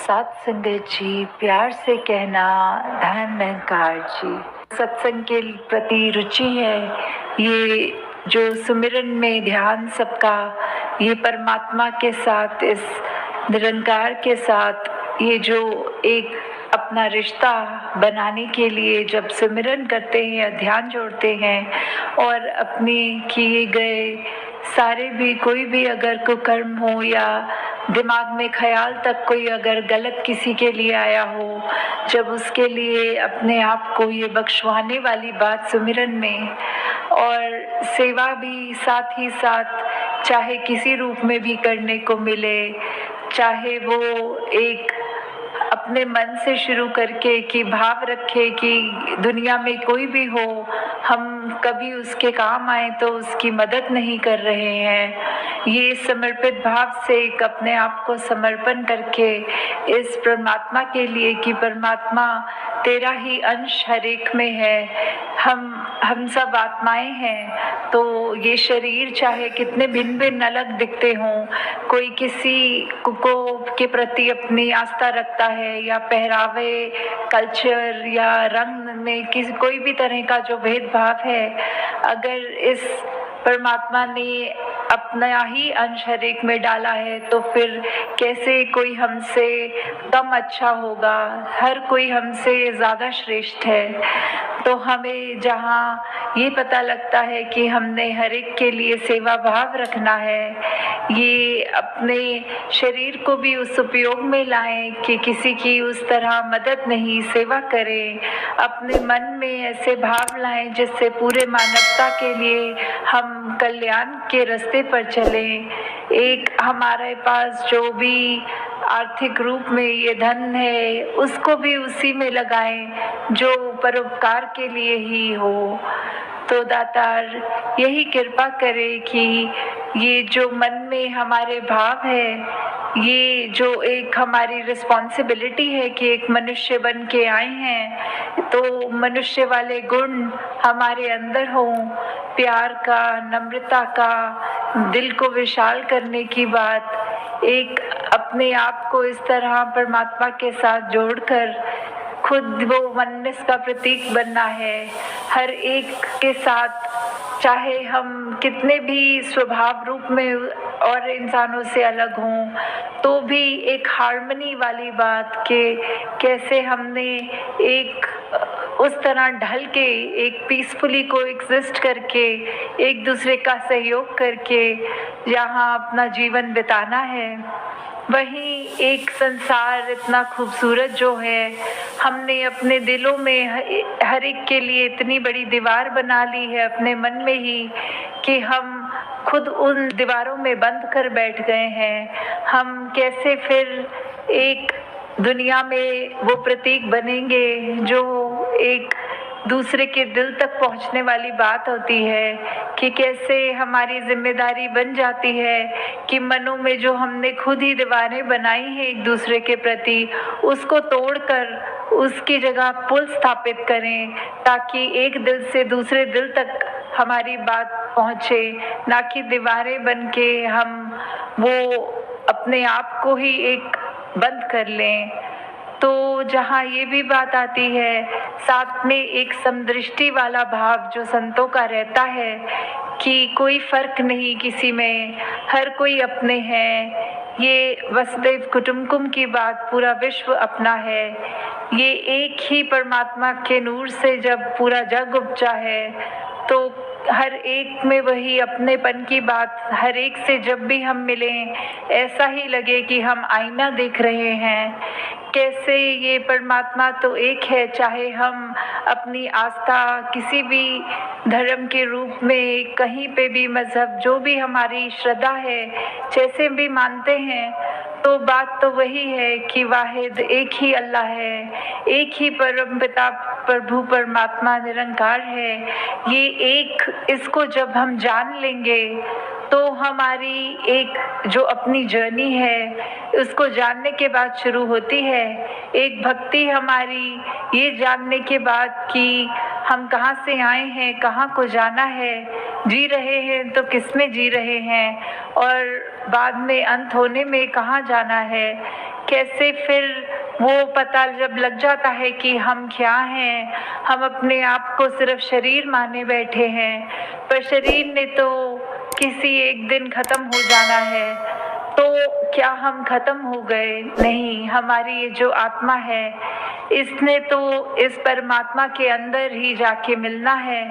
सत्संगत जी, प्यार से कहना धन निरंकार जी। सत्संग के प्रति रुचि है, ये जो सुमिरन में ध्यान सबका, ये परमात्मा के साथ, इस निरंकार के साथ ये जो एक अपना रिश्ता बनाने के लिए जब सुमिरन करते हैं या ध्यान जोड़ते हैं और अपने किए गए सारे भी कोई भी अगर कुकर्म हो या दिमाग में ख्याल तक कोई अगर गलत किसी के लिए आया हो, जब उसके लिए अपने आप को ये बख्शवाने वाली बात सुमिरन में और सेवा भी साथ ही साथ चाहे किसी रूप में भी करने को मिले, चाहे वो एक अपने मन से शुरू करके कि भाव रखे कि दुनिया में कोई भी हो, हम कभी उसके काम आए तो उसकी मदद नहीं कर रहे हैं। ये समर्पित भाव से एक अपने आप को समर्पण करके इस परमात्मा के लिए कि परमात्मा तेरा ही अंश हर एक में है, हम सब आत्माएं हैं। तो ये शरीर चाहे कितने भिन्न भिन्न अलग दिखते हों, कोई किसी को के प्रति अपनी आस्था रखता है या पहरावे, कल्चर या रंग में किसी कोई भी तरह का जो भेदभाव है, अगर इस परमात्मा ने अपना ही अंश हर एक में डाला है तो फिर कैसे कोई हमसे कम अच्छा होगा, हर कोई हमसे ज़्यादा श्रेष्ठ है। तो हमें जहाँ ये पता लगता है कि हमने हर एक के लिए सेवा भाव रखना है, ये अपने शरीर को भी उस उपयोग में लाएं कि किसी की उस तरह मदद नहीं, सेवा करें, अपने मन में ऐसे भाव लाएं जिससे पूरे मानवता के लिए हम कल्याण के रास्ते पर चलें। एक हमारे पास जो भी आर्थिक रूप में ये धन है उसको भी उसी में लगाएं जो परोपकार के लिए ही हो। तो दातार यही कृपा करे कि ये जो मन में हमारे भाव है, ये जो एक हमारी रिस्पॉन्सिबिलिटी है कि एक मनुष्य बन के आए हैं, तो मनुष्य वाले गुण हमारे अंदर हों, प्यार का, नम्रता का, दिल को विशाल करने की बात, एक अपने आप को इस तरह परमात्मा के साथ जोड़कर खुद वो वननेस का प्रतीक बनना है हर एक के साथ, चाहे हम कितने भी स्वभाव रूप में और इंसानों से अलग हों, तो भी एक हार्मनी वाली बात के कैसे हमने एक उस तरह ढल के एक पीसफुली को एग्जिस्ट करके एक दूसरे का सहयोग करके यहाँ अपना जीवन बिताना है। वहीं एक संसार इतना खूबसूरत जो है, हमने अपने दिलों में हर एक के लिए इतनी बड़ी दीवार बना ली है अपने मन में ही कि हम खुद उन दीवारों में बंद कर बैठ गए हैं। हम कैसे फिर एक दुनिया में वो प्रतीक बनेंगे जो एक दूसरे के दिल तक पहुंचने वाली बात होती है, कि कैसे हमारी जिम्मेदारी बन जाती है कि मनों में जो हमने खुद ही दीवारें बनाई हैं एक दूसरे के प्रति, उसको तोड़कर उसकी जगह पुल स्थापित करें ताकि एक दिल से दूसरे दिल तक हमारी बात पहुंचे, ना कि दीवारें बन के हम वो अपने आप को ही एक बंद कर लें। तो जहाँ ये भी बात आती है, साथ में एक समदृष्टि वाला भाव जो संतों का रहता है कि कोई फर्क नहीं किसी में, हर कोई अपने हैं, ये वसुदैव कुटुंबकम की बात, पूरा विश्व अपना है, ये एक ही परमात्मा के नूर से जब पूरा जग उपजा है तो हर एक में वही अपनेपन की बात, हर एक से जब भी हम मिलें ऐसा ही लगे कि हम आईना देख रहे हैं। कैसे ये परमात्मा तो एक है, चाहे हम अपनी आस्था किसी भी धर्म के रूप में, कहीं पे भी मजहब, जो भी हमारी श्रद्धा है, जैसे भी मानते हैं, तो बात तो वही है कि वाहिद एक ही अल्लाह है, एक ही परम पिता प्रभु परमात्मा निरंकार है। ये एक, इसको जब हम जान लेंगे तो हमारी एक जो अपनी जर्नी है उसको जानने के बाद शुरू होती है एक भक्ति हमारी, ये जानने के बाद कि हम कहाँ से आए हैं, कहाँ को जाना है, जी रहे हैं तो किस में जी रहे हैं और बाद में अंत होने में कहाँ जाना है। कैसे फिर वो पता जब लग जाता है कि हम क्या हैं, हम अपने आप को सिर्फ शरीर माने बैठे हैं, पर शरीर ने तो किसी एक दिन ख़त्म हो जाना है। तो क्या हम ख़त्म हो गए? नहीं, हमारी ये जो आत्मा है, इसने तो इस परमात्मा के अंदर ही जाके मिलना है।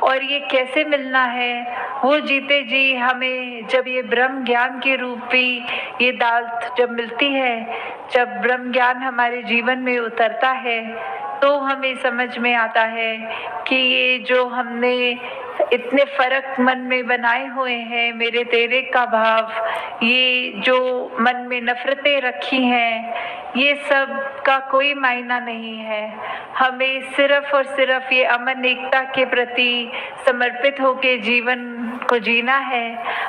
और ये कैसे मिलना है? वो जीते जी हमें जब ये ब्रह्म ज्ञान के रूपी ये दात जब मिलती है, जब ब्रह्म ज्ञान हमारे जीवन में उतरता है, तो हमें समझ में आता है कि ये जो हमने इतने फर्क मन में बनाए हुए हैं, मेरे तेरे का भाव, ये जो मन में नफरतें रखी हैं, ये सब का कोई मायना नहीं है। हमें सिर्फ और सिर्फ ये अमन एकता के प्रति समर्पित होके जीवन को जीना है।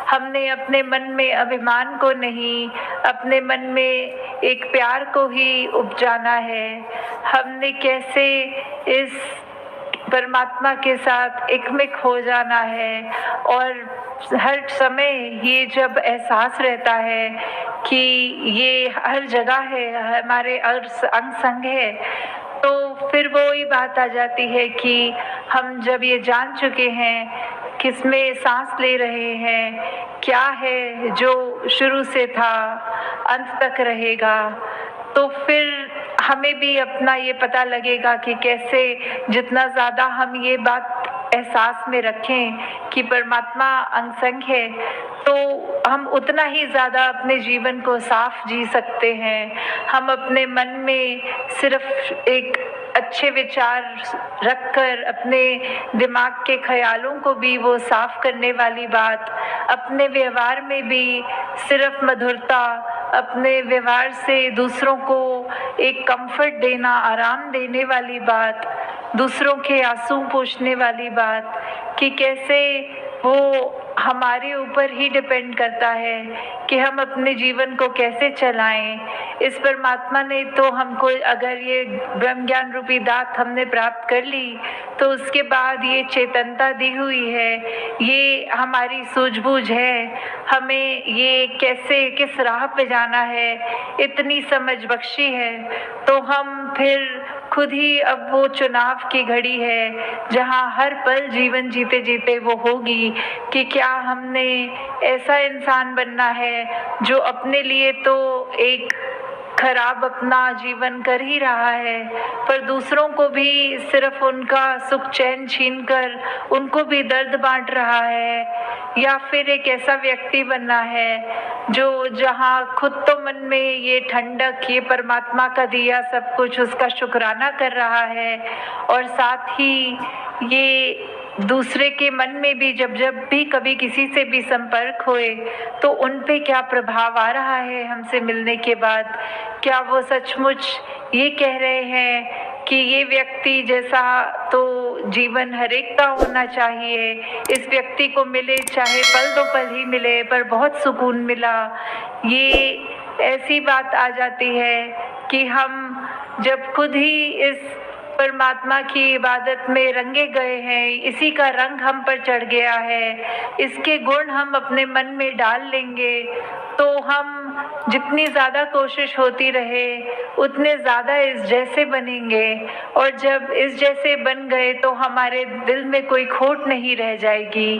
हमने अपने मन में अभिमान को नहीं, अपने मन में एक प्यार को ही उपजाना है। हमने कैसे इस परमात्मा के साथ एकमिक हो जाना है, और हर समय ये जब एहसास रहता है कि ये हर जगह है, हमारे अंग संग है, तो फिर वो ही बात आ जाती है कि हम जब ये जान चुके हैं किसमें सांस ले रहे हैं, क्या है जो शुरू से था अंत तक रहेगा, तो फिर हमें भी अपना ये पता लगेगा कि कैसे जितना ज़्यादा हम ये बात एहसास में रखें कि परमात्मा अंग संग है, तो हम उतना ही ज़्यादा अपने जीवन को साफ जी सकते हैं। हम अपने मन में सिर्फ एक अच्छे विचार रखकर अपने दिमाग के ख्यालों को भी वो साफ करने वाली बात, अपने व्यवहार में भी सिर्फ मधुरता, अपने व्यवहार से दूसरों को एक कंफर्ट देना, आराम देने वाली बात, दूसरों के आंसू पोंछने वाली बात, कि कैसे वो हमारे ऊपर ही डिपेंड करता है कि हम अपने जीवन को कैसे चलाएं। इस परमात्मा ने तो हमको, अगर ये ब्रह्म ज्ञान रूपी दात हमने प्राप्त कर ली, तो उसके बाद ये चेतनता दी हुई है, ये हमारी सूझबूझ है, हमें ये कैसे किस राह पे जाना है, इतनी समझ बख्शी है। तो हम फिर खुद ही, अब वो चुनाव की घड़ी है जहाँ हर पल जीवन जीते जीते वो होगी कि क्या हमने ऐसा इंसान बनना है जो अपने लिए तो एक खराब अपना जीवन कर ही रहा है, पर दूसरों को भी सिर्फ उनका सुख चैन छीन कर उनको भी दर्द बांट रहा है, या फिर एक ऐसा व्यक्ति बनना है जो जहाँ खुद तो मन में ये ठंडक, ये परमात्मा का दिया सब कुछ, उसका शुक्राना कर रहा है, और साथ ही ये दूसरे के मन में भी जब जब भी कभी किसी से भी संपर्क होए तो उन पे क्या प्रभाव आ रहा है हमसे मिलने के बाद, क्या वो सचमुच ये कह रहे हैं कि ये व्यक्ति जैसा तो जीवन हरेकता होना चाहिए, इस व्यक्ति को मिले चाहे पल दो पल ही मिले पर बहुत सुकून मिला। ये ऐसी बात आ जाती है कि हम जब खुद ही इस परमात्मा की इबादत में रंगे गए हैं, इसी का रंग हम पर चढ़ गया है, इसके गुण हम अपने मन में डाल लेंगे, तो हम जितनी ज़्यादा कोशिश होती रहे उतने ज़्यादा इस जैसे बनेंगे, और जब इस जैसे बन गए तो हमारे दिल में कोई खोट नहीं रह जाएगी।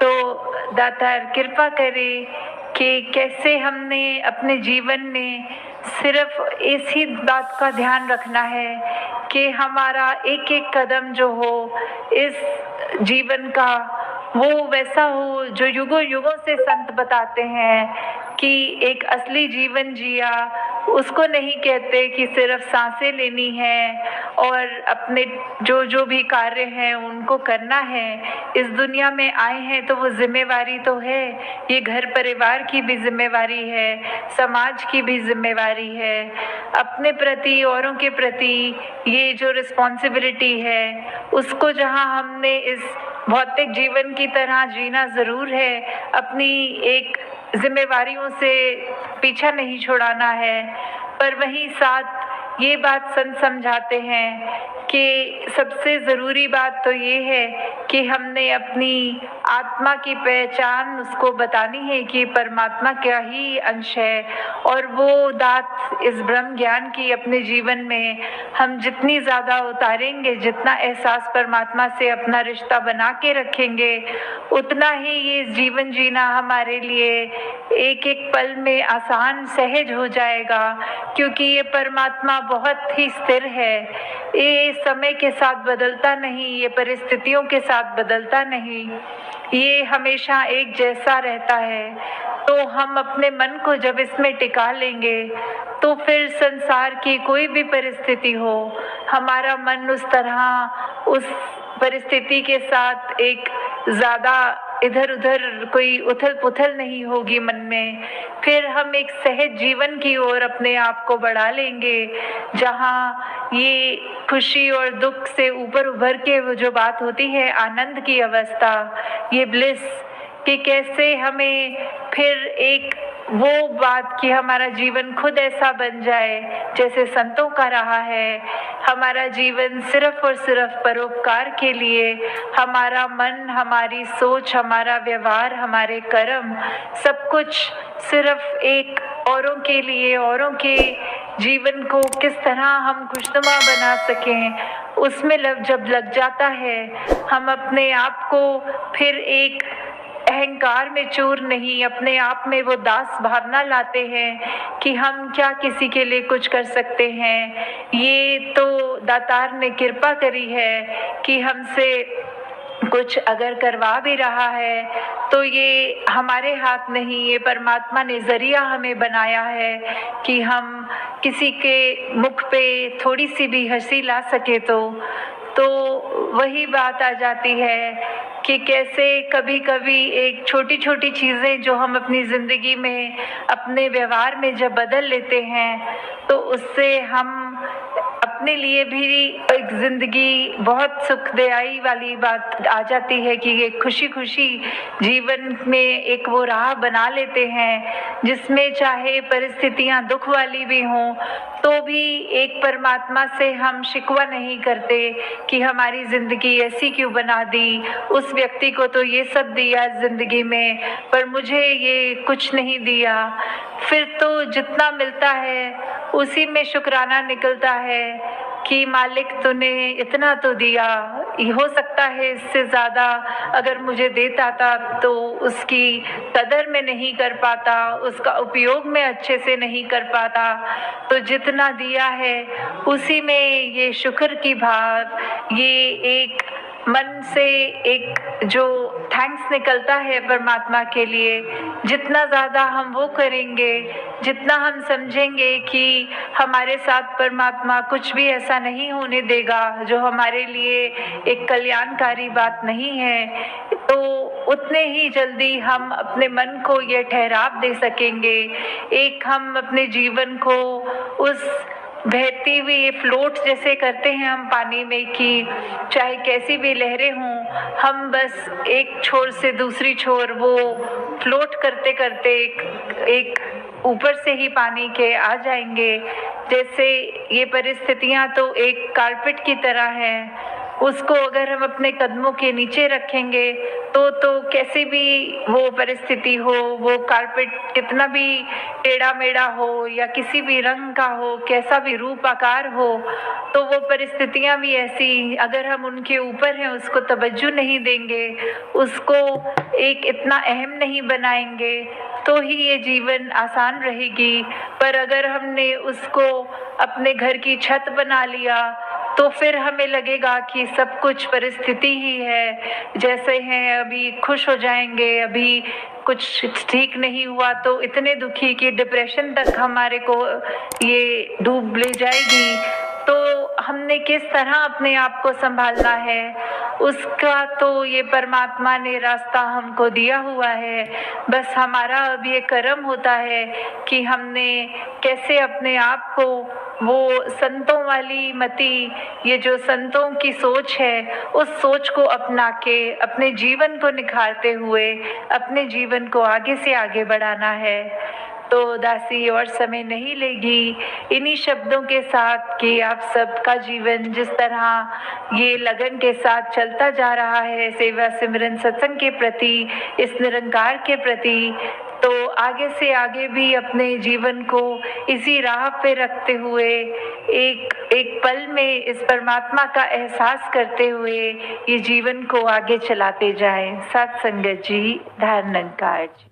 तो दातार कृपा करे कि कैसे हमने अपने जीवन में सिर्फ इसी बात का ध्यान रखना है कि हमारा एक एक कदम जो हो इस जीवन का वो वैसा हो जो युगों युगों से संत बताते हैं कि एक असली जीवन जिया उसको नहीं कहते कि सिर्फ सांसें लेनी है और अपने जो जो भी कार्य हैं उनको करना है। इस दुनिया में आए हैं तो वो जिम्मेवारी तो है, ये घर परिवार की भी जिम्मेवारी है, समाज की भी जिम्मेवारी है, अपने प्रति औरों के प्रति ये जो रिस्पॉन्सिबिलिटी है उसको जहाँ हमने इस भौतिक जीवन की तरह जीना ज़रूर है, अपनी एक जिम्मेवारियों से पीछा नहीं छुड़ाना है, पर वहीं साथ ये बात संत समझाते हैं कि सबसे ज़रूरी बात तो ये है कि हमने अपनी आत्मा की पहचान उसको बतानी है कि परमात्मा क्या ही अंश है, और वो दात इस ब्रह्म ज्ञान की अपने जीवन में हम जितनी ज़्यादा उतारेंगे, जितना एहसास परमात्मा से अपना रिश्ता बना के रखेंगे, उतना ही ये जीवन जीना हमारे लिए एक एक पल में आसान सहज हो जाएगा, क्योंकि ये परमात्मा बहुत ही स्थिर है। ये समय के साथ बदलता नहीं, ये परिस्थितियों के साथ बदलता नहीं, ये हमेशा एक जैसा रहता है। तो हम अपने मन को जब इसमें टिका लेंगे तो फिर संसार की कोई भी परिस्थिति हो, हमारा मन उस तरह उस परिस्थिति के साथ एक ज़्यादा इधर उधर कोई उथल पुथल नहीं होगी मन में। फिर हम एक सहज जीवन की ओर अपने आप को बढ़ा लेंगे, जहाँ ये खुशी और दुख से ऊपर उभर के वो जो बात होती है आनंद की अवस्था, ये ब्लिस, कि कैसे हमें फिर एक वो बात कि हमारा जीवन खुद ऐसा बन जाए जैसे संतों का रहा है। हमारा जीवन सिर्फ और सिर्फ परोपकार के लिए, हमारा मन, हमारी सोच, हमारा व्यवहार, हमारे कर्म, सब कुछ सिर्फ एक औरों के लिए, औरों के जीवन को किस तरह हम खुशनुमा बना सकें, उसमें जब लग जाता है, हम अपने आप को फिर एक अहंकार में चूर नहीं, अपने आप में वो दास भावना लाते हैं कि हम क्या किसी के लिए कुछ कर सकते हैं। ये तो दातार ने कृपा करी है कि हमसे कुछ अगर करवा भी रहा है तो ये हमारे हाथ नहीं, ये परमात्मा ने ज़रिया हमें बनाया है कि हम किसी के मुख पे थोड़ी सी भी हंसी ला सके। तो वही बात आ जाती है कि कैसे कभी कभी एक छोटी छोटी चीज़ें जो हम अपनी ज़िंदगी में, अपने व्यवहार में जब बदल लेते हैं, तो उससे हम अपने लिए भी एक ज़िंदगी बहुत सुखदायी वाली बात आ जाती है कि ये खुशी खुशी जीवन में एक वो राह बना लेते हैं, जिसमें चाहे परिस्थितियां दुख वाली भी हों तो भी एक परमात्मा से हम शिकवा नहीं करते कि हमारी ज़िंदगी ऐसी क्यों बना दी, उस व्यक्ति को तो ये सब दिया ज़िंदगी में पर मुझे ये कुछ नहीं दिया। फिर तो जितना मिलता है उसी में शुक्राना निकलता है कि मालिक तूने इतना तो दिया, हो सकता है इससे ज़्यादा अगर मुझे देता था तो उसकी कदर में नहीं कर पाता, उसका उपयोग में अच्छे से नहीं कर पाता। तो जितना दिया है उसी में ये शुक्र की भाव, ये एक मन से एक जो थैंक्स निकलता है परमात्मा के लिए, जितना ज़्यादा हम वो करेंगे, जितना हम समझेंगे कि हमारे साथ परमात्मा कुछ भी ऐसा नहीं होने देगा जो हमारे लिए एक कल्याणकारी बात नहीं है, तो उतने ही जल्दी हम अपने मन को ये ठहराव दे सकेंगे। एक हम अपने जीवन को उस बहती हुई फ्लोट जैसे करते हैं हम पानी में कि चाहे कैसी भी लहरें हों, हम बस एक छोर से दूसरी छोर वो फ्लोट करते करते एक ऊपर से ही पानी के आ जाएंगे। जैसे ये परिस्थितियां तो एक कारपेट की तरह हैं, उसको अगर हम अपने कदमों के नीचे रखेंगे तो कैसी भी वो परिस्थिति हो, वो कारपेट कितना भी टेढ़ा मेढ़ा हो या किसी भी रंग का हो, कैसा भी रूप आकार हो, तो वो परिस्थितियां भी ऐसी, अगर हम उनके ऊपर हैं उसको तवज्जो नहीं देंगे, उसको एक इतना अहम नहीं बनाएंगे, तो ही ये जीवन आसान रहेगी। पर अगर हमने उसको अपने घर की छत बना लिया तो फिर हमें लगेगा कि सब कुछ परिस्थिति ही है, जैसे हैं अभी खुश हो जाएंगे, अभी कुछ ठीक नहीं हुआ तो इतने दुखी कि डिप्रेशन तक हमारे को ये डूब ले जाएगी। तो हमने किस तरह अपने आप को संभालना है, उसका तो ये परमात्मा ने रास्ता हमको दिया हुआ है। बस हमारा अब ये कर्म होता है कि हमने कैसे अपने आप को वो संतों वाली मति, ये जो संतों की सोच है, उस सोच को अपना के अपने जीवन को निखारते हुए अपने जीवन को आगे से आगे बढ़ाना है। तो दासी और समय नहीं लेगी इन्हीं शब्दों के साथ कि आप सबका जीवन जिस तरह ये लगन के साथ चलता जा रहा है सेवा सिमरन सत्संग के प्रति, इस निरंकार के प्रति, तो आगे से आगे भी अपने जीवन को इसी राह पे रखते हुए एक एक पल में इस परमात्मा का एहसास करते हुए ये जीवन को आगे चलाते जाएं। सत्संगत जी, धन निरंकार जी।